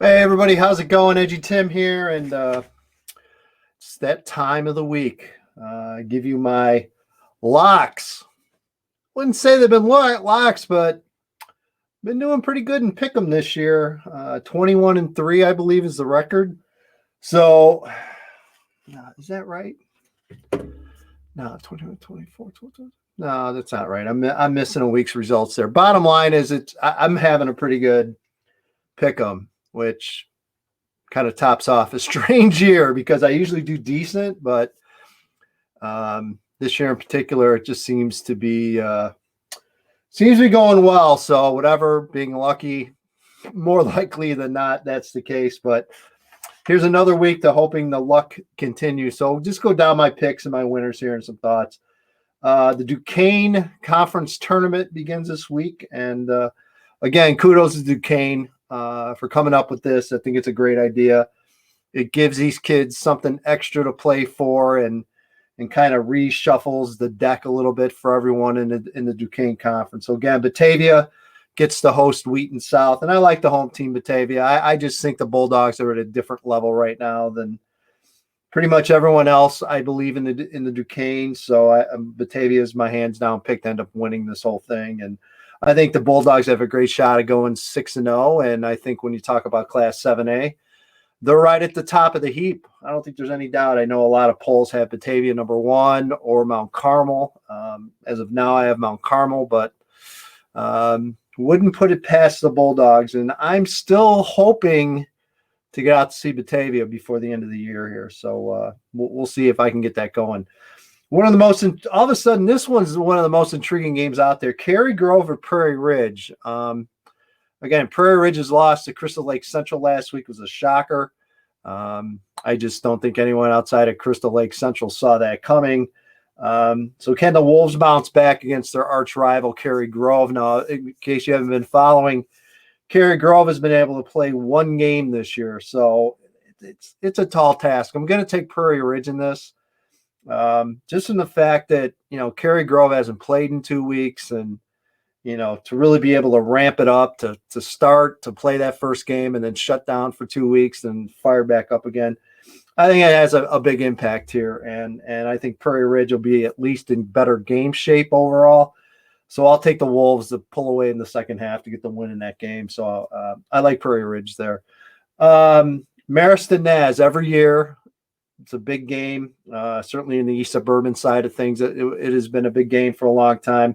Hey everybody, how's it going? Edgy Tim here, and it's that time of the week. I give you my locks. Wouldn't say they've been locks, but been doing pretty good in pick 'em this year. 21-3, I believe, is the record. So, is that right? No, 21, 24, 22. No, that's not right. I'm missing a week's results there. Bottom line is, I'm having a pretty good pick 'em, which kind of tops off a strange year because I usually do decent, but this year in particular, it just seems to be going well. So whatever, being lucky, more likely than not, that's the case. But here's another week to hoping the luck continues. So just go down my picks and my winners here and some thoughts. The Duquesne Conference Tournament begins this week, and again, kudos to Duquesne for coming up with this. I think it's a great idea. It gives these kids something extra to play for, and kind of reshuffles the deck a little bit for everyone in the Duquesne Conference. So again, Batavia gets to host Wheaton South, and I like the home team Batavia. I just think the Bulldogs are at a different level right now than pretty much everyone else. I believe in the Duquesne, so Batavia is my hands down pick to end up winning this whole thing, and I think the Bulldogs have a great shot at going 6-0. And I think when you talk about Class 7A, they're right at the top of the heap. I don't think there's any doubt. I know a lot of polls have Batavia number 1 or Mount Carmel. As of now, I have Mount Carmel, but wouldn't put it past the Bulldogs. And I'm still hoping to get out to see Batavia before the end of the year here. So we'll see if I can get that going. One of the most, all of a sudden, this one's one of the most intriguing games out there. Cary Grove or Prairie Ridge. Again, Prairie Ridge's loss to Crystal Lake Central last week was a shocker. I just don't think anyone outside of Crystal Lake Central saw that coming. So can the Wolves bounce back against their arch rival, Cary Grove? Now, in case you haven't been following, Cary Grove has been able to play one game this year, so it's a tall task. I'm going to take Prairie Ridge in this, just in the fact that, Cary Grove hasn't played in 2 weeks, and to really be able to ramp it up, to start, to play that first game and then shut down for 2 weeks and fire back up again. I think it has a big impact here. And I think Prairie Ridge will be at least in better game shape overall. So I'll take the Wolves to pull away in the second half to get the win in that game. So I like Prairie Ridge there. Marist and Naz every year. It's a big game, certainly in the East Suburban side of things. It has been a big game for a long time.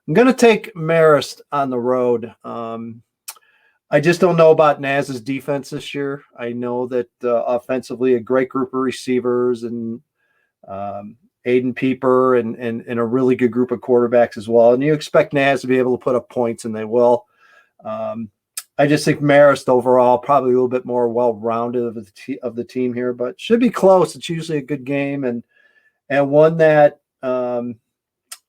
I'm going to take Marist on the road. I just don't know about Naz's defense this year. I know that offensively, a great group of receivers and Aiden Pieper and a really good group of quarterbacks as well. And you expect Naz to be able to put up points, and they will. I just think Marist overall probably a little bit more well-rounded of the team here, but should be close. It's usually a good game and one that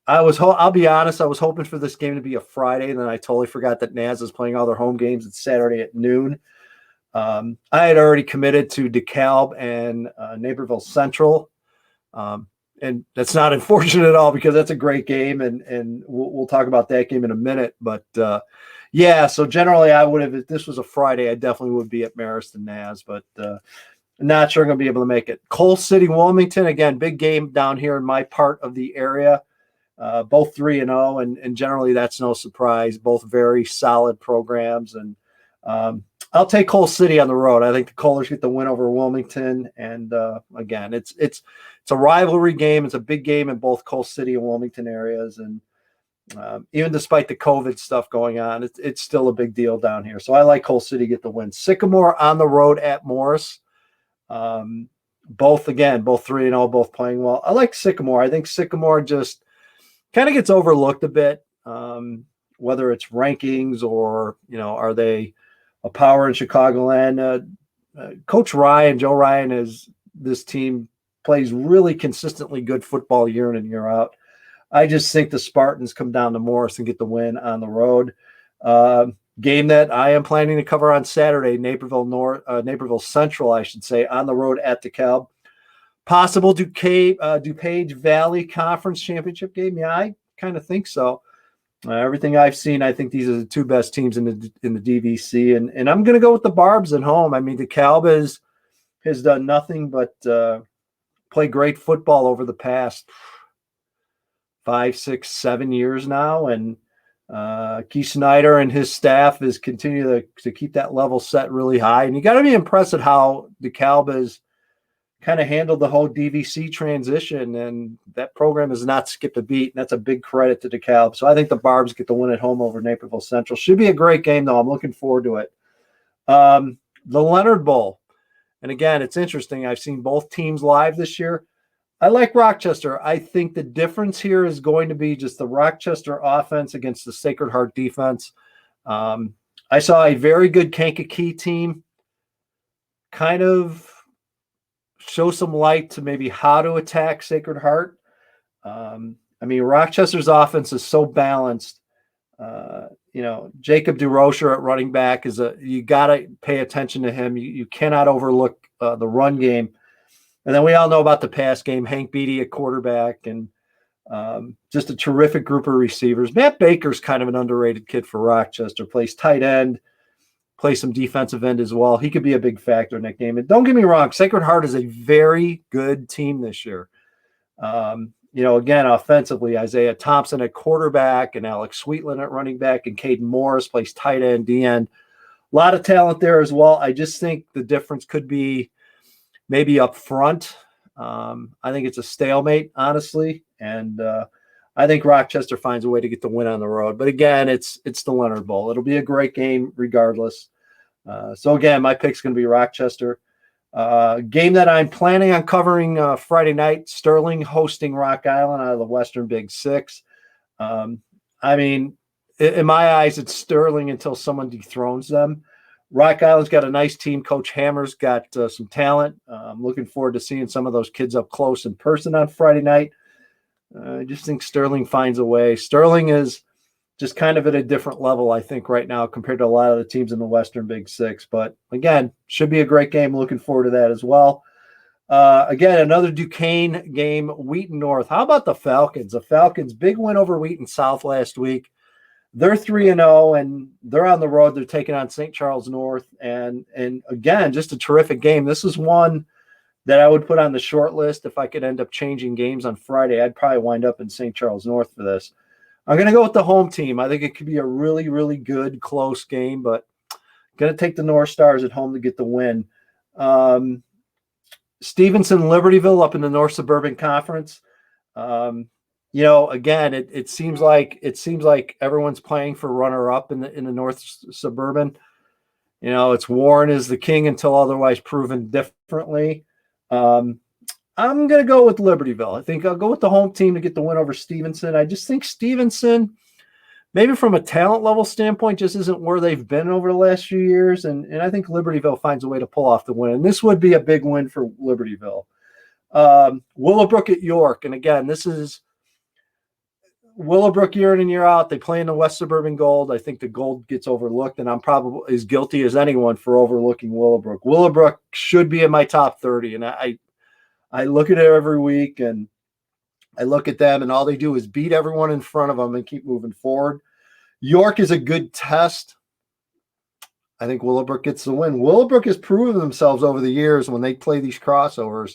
I'll be honest, I was hoping for this game to be a Friday, and then I totally forgot that Naz is playing all their home games. It's Saturday at noon. I had already committed to DeKalb and Naperville Central. And that's not unfortunate at all because that's a great game, and we'll talk about that game in a minute. But yeah, so generally I would have, if this was a Friday, I definitely would be at Marist and Naz, but not sure I'm going to be able to make it. Coal City, Wilmington, again, big game down here in my part of the area. Both 3-0, and generally that's no surprise. Both very solid programs, and I'll take Coal City on the road. I think the Coalers get the win over Wilmington, and again, it's a rivalry game. It's a big game in both Coal City and Wilmington areas, and even despite the COVID stuff going on, it's still a big deal down here. So I like Coal City get the win. Sycamore on the road at Morris. Both 3-0, both playing well. I like Sycamore. I think Sycamore just kind of gets overlooked a bit, whether it's rankings or, are they a power in Chicagoland? Coach Joe Ryan, this team plays really consistently good football year in and year out. I just think the Spartans come down to Morris and get the win on the road. Game that I am planning to cover on Saturday, Naperville Central, I should say, on the road at DeKalb. Possible DuPage Valley Conference Championship game? Yeah, I kind of think so. Everything I've seen, I think these are the two best teams in the DVC, and I'm going to go with the Barbs at home. I mean, DeKalb has done nothing but play great football over the past 5, 6, 7 years now, and Keith Snyder and his staff is continue to keep that level set really high. And you got to be impressed at how DeKalb has kind of handled the whole DVC transition, and that program has not skipped a beat. And that's a big credit to DeKalb. So I think the Barbs get the win at home over Naperville Central. Should be a great game, though. I'm looking forward to it. The Leonard Bowl. And again, it's interesting. I've seen both teams live this year. I like Rochester. I think the difference here is going to be just the Rochester offense against the Sacred Heart defense. I saw a very good Kankakee team kind of show some light to maybe how to attack Sacred Heart. I mean, Rochester's offense is so balanced. Jacob DeRocher at running back you got to pay attention to him. You cannot overlook the run game. And then we all know about the pass game, Hank Beatty at quarterback, and just a terrific group of receivers. Matt Baker's kind of an underrated kid for Rochester, plays tight end, plays some defensive end as well. He could be a big factor in that game. And don't get me wrong, Sacred Heart is a very good team this year. Again, offensively, Isaiah Thompson at quarterback and Alex Sweetland at running back, and Caden Morris plays tight end, D-end. A lot of talent there as well. I just think the difference could be maybe up front. I think it's a stalemate, honestly. And I think Rochester finds a way to get the win on the road. But again, it's the Leonard Bowl. It'll be a great game regardless. So again, my pick's going to be Rochester. Game that I'm planning on covering Friday night, Sterling hosting Rock Island out of the Western Big Six. I mean, in my eyes, it's Sterling until someone dethrones them. Rock Island's got a nice team. Coach Hammer's got some talent. I'm looking forward to seeing some of those kids up close in person on Friday night. I just think Sterling finds a way. Sterling is just kind of at a different level, I think, right now compared to a lot of the teams in the Western Big Six. But again, should be a great game. Looking forward to that as well. Again, another Duquesne game, Wheaton North. How about the Falcons? The Falcons, big win over Wheaton South last week. They're 3-0, and they're on the road. They're taking on St. Charles North. And again, just a terrific game. This is one that I would put on the short list. If I could end up changing games on Friday, I'd probably wind up in St. Charles North for this. I'm going to go with the home team. I think it could be a really, really good, close game, but going to take the North Stars at home to get the win. Stevenson, Libertyville up in the North Suburban Conference. Again, it seems like everyone's playing for runner-up in the North Suburban. It's Warren is the king until otherwise proven differently. I'm going to go with Libertyville. I think I'll go with the home team to get the win over Stevenson. I just think Stevenson, maybe from a talent level standpoint, just isn't where they've been over the last few years. And I think Libertyville finds a way to pull off the win. And this would be a big win for Libertyville. Willowbrook at York. And again, this is Willowbrook year in and year out. They play in the West Suburban Gold. I think the Gold gets overlooked, and I'm probably as guilty as anyone for overlooking Willowbrook. Willowbrook should be in my top 30, and I look at it every week, and I look at them, and all they do is beat everyone in front of them and keep moving forward. York is a good test. I think Willowbrook gets the win. Willowbrook has proven themselves over the years when they play these crossovers.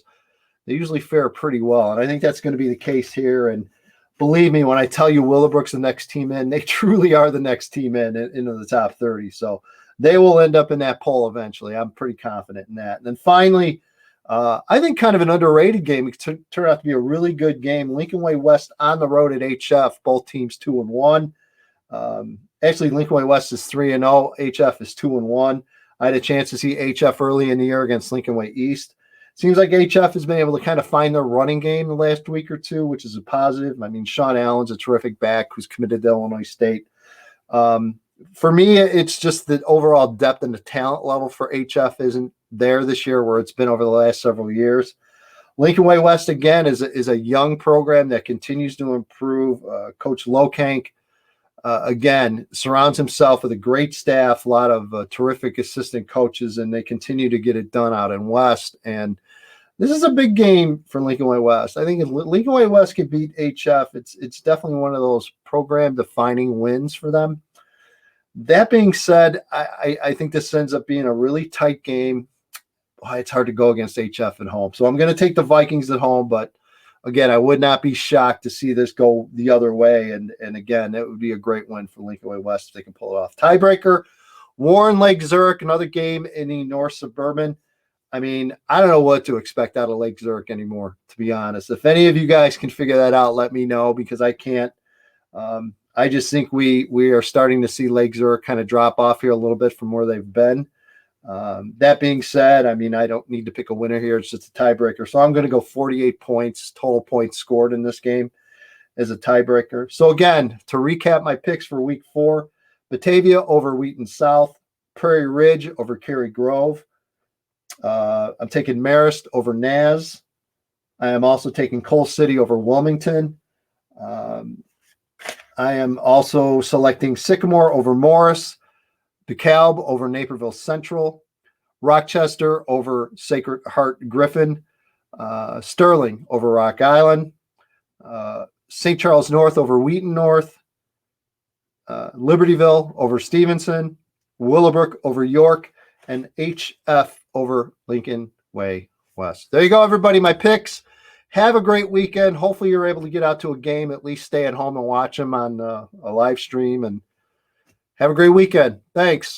They usually fare pretty well, and I think that's going to be the case here. And believe me, when I tell you Willowbrook's the next team in, they truly are the next team into the top 30. So they will end up in that poll eventually. I'm pretty confident in that. And then finally, I think kind of an underrated game. It turned out to be a really good game. Lincoln Way West on the road at HF, both teams 2-1. Actually, Lincoln Way West is 3-0. HF is 2-1. I had a chance to see HF early in the year against Lincoln Way East. Seems like HF has been able to kind of find their running game the last week or two, which is a positive. I mean, Sean Allen's a terrific back who's committed to Illinois State. For me, it's just the overall depth and the talent level for HF isn't there this year where it's been over the last several years. Lincoln Way West, again, is a young program that continues to improve. Coach Lokank, again, surrounds himself with a great staff, a lot of terrific assistant coaches, and they continue to get it done out in West. And This is a big game for Lincoln Way West. I think if Lincoln Way West could beat HF, it's definitely one of those program-defining wins for them. That being said, I think this ends up being a really tight game. It's hard to go against HF at home. So I'm going to take the Vikings at home, but again, I would not be shocked to see this go the other way. And again, that would be a great win for Lincoln Way West if they can pull it off. Tiebreaker, Warren Lake Zurich, another game in the North Suburban. I mean, I don't know what to expect out of Lake Zurich anymore, to be honest. If any of you guys can figure that out, let me know, because I can't. I just think we are starting to see Lake Zurich kind of drop off here a little bit from where they've been. That being said, I mean, I don't need to pick a winner here. It's just a tiebreaker. So I'm going to go 48 points, total points scored in this game as a tiebreaker. So again, to recap my picks for week 4, Batavia over Wheaton South, Prairie Ridge over Cary Grove. I'm taking Marist over Naz. I am also taking Coal City over Wilmington. I am also selecting Sycamore over Morris, DeKalb over Naperville Central, Rochester over Sacred Heart Griffin, Sterling over Rock Island, St. Charles North over Wheaton North, Libertyville over Stevenson, Willowbrook over York, and HF over Lincoln Way West. There you go, everybody. My picks. Have a great weekend. Hopefully you're able to get out to a game, at least stay at home and watch them on a live stream. And have a great weekend. Thanks.